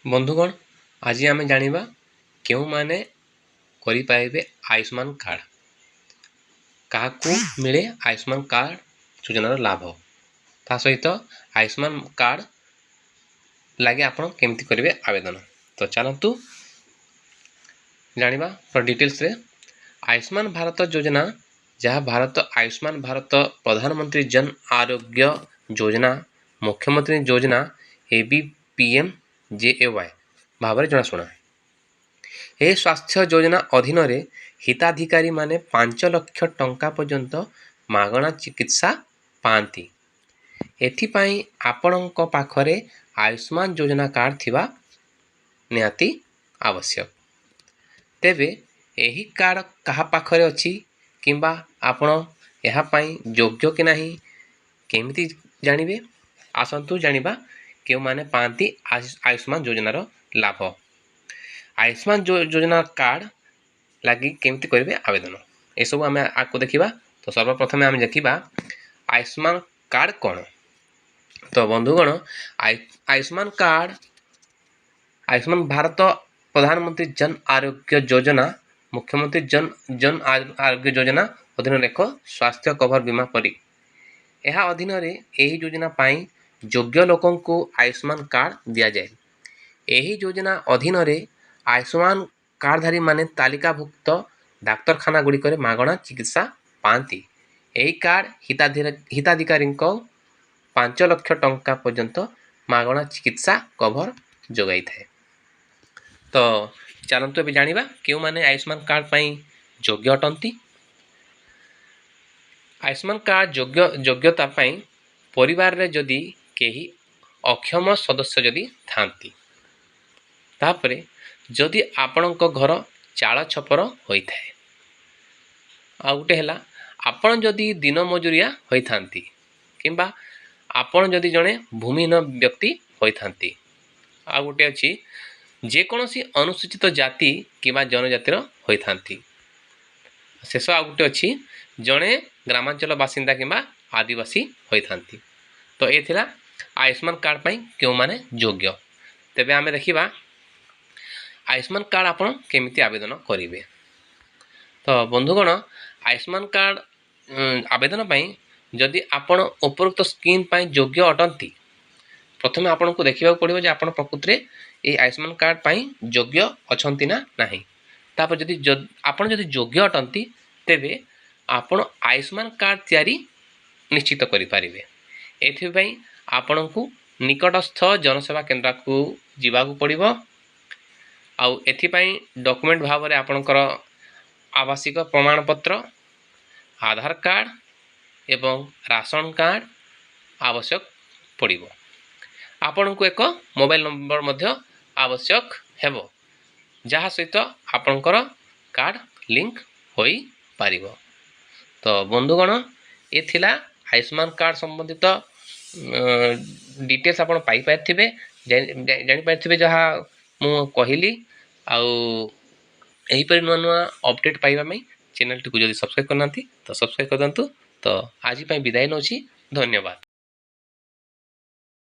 बंधुगण आज आम जाना क्यों माने करि पाइबे आयुष्मान कार्ड क्या मिले आयुष्मान कार्ड योजनार लाभ ता सहित आयुष्मान कार्ड लगे आपण केमती करेंगे आवेदन। तो चलतु जाना डिटेल्स रे आयुष्मान भारत योजना जहाँ भारत आयुष्मान भारत प्रधानमंत्री जन आरोग्य योजना मुख्यमंत्री योजना ABPM JAY भाव में जनाशुना। यह स्वास्थ्य योजना अधीन हिताधिकारी माने 5 लाख टंका पर्यंत मागणा चिकित्सा पाती। एथिपाई आपणक पाखरे आयुष्मान योजना कार्ड थिबा निहाती आवश्यक। तेबे एही कार्ड कहा पाखरे अछि किंबा आपण एहा पाई योग्य कि नाही केमिति जानिबे आसंतु जानिबा केउ माने पांती आयुष्मान योजनार लाभ। आयुष्मान योजना कार्ड लगी केमती करेंगे आवेदन ये सब आम आपको देखा। तो सर्वप्रथम आम देखा आयुष्मान कार्ड कौन। तो बंधुगण आयुष्मान कार्ड आयुष्मान भारत प्रधानमंत्री जन आरोग्य योजना मुख्यमंत्री जन आरोग्य योजना अधीन एक स्वास्थ्य कवर बीमा परी यह अधीन यही योजना पाई योग्य लोकों को आयुष्मान कार्ड दि जाए। यही योजना अधीन आयुष्मान कार्डधारी माने तालिकाभुक्त डाक्तरखाना गुड़िक मागणा चिकित्सा पाती। यही कार्ड हिताधिकारी 5 लाख टंका पर्यंत मागणा चिकित्सा कवर जोगाई थाए। तो चलतु ए जाना क्यों माने आयुष्मान कार्ड पाई योग्य अटंती। आयुष्मान कार्ड योग्यता पाई परिवार रे जदि केही अक्षम सदस्य जदि थांती तापरे जदि आपणक घर चाल छपर होता है आ गोटे है आपण जदि दिन मजुरिया होता किंबा आपण जदि जड़े भूमिहीन व्यक्ति होता आ गोटे अच्छी जेकोसी अनुसूचित जाति किंबा जनजातिर होता शेष आ गोटे अच्छी जड़े ग्रामांचल बासिंदा किंबा आदिवासी होता। तो ये थिला आयुष्मान कार्ड पाई क्यों माने योग्य। तेबे आमे देखिबा आयुष्मान कार्ड आपण केमिति आवेदन करेंगे। तो बंधुगण आयुष्मान कार्ड आवेदन पाई जदि आपण उपरोक्त स्कीम पाई योग्य अटंती प्रथम आपन को देखा पड़ो जे आपण प्रकृति में ये आयुष्मान कार्ड पाई योग्य अछंती ना नहीं। तापर जदि आपण जदि योग्य अटंती तेबे आपण आयुष्मान कार्ड तैयारी निश्चित करि पारिबे। एथिपाई आपण को निकटस्थ जनसेवा केंद्र को जीवाकू पड़िबो। आउ एथिपाई डॉक्यूमेंट भाव में आपणकर आवासिक प्रमाणपत्र आधार कार्ड एवं राशन कार्ड आवश्यक पड़िबो। आपण को एक मोबाइल नंबर मध्य आवश्यक हेबो जहाँ सहित आपणकर कार्ड लिंक होई पारिबो। तो बंधुगण ये थिला आयुष्मान कार्ड संबंधित डिटेल्स आपण पाई पाइथिबे जानि पाइथिबे जहाँ मु कहली। आउ एहीपरि नुआ नुआ अपडेट पाइबा में चैनल टी को जदि सब्सक्राइब करना तो सब्सक्राइब कर दिंतु। तो आज विदाय नौछि धन्यवाद।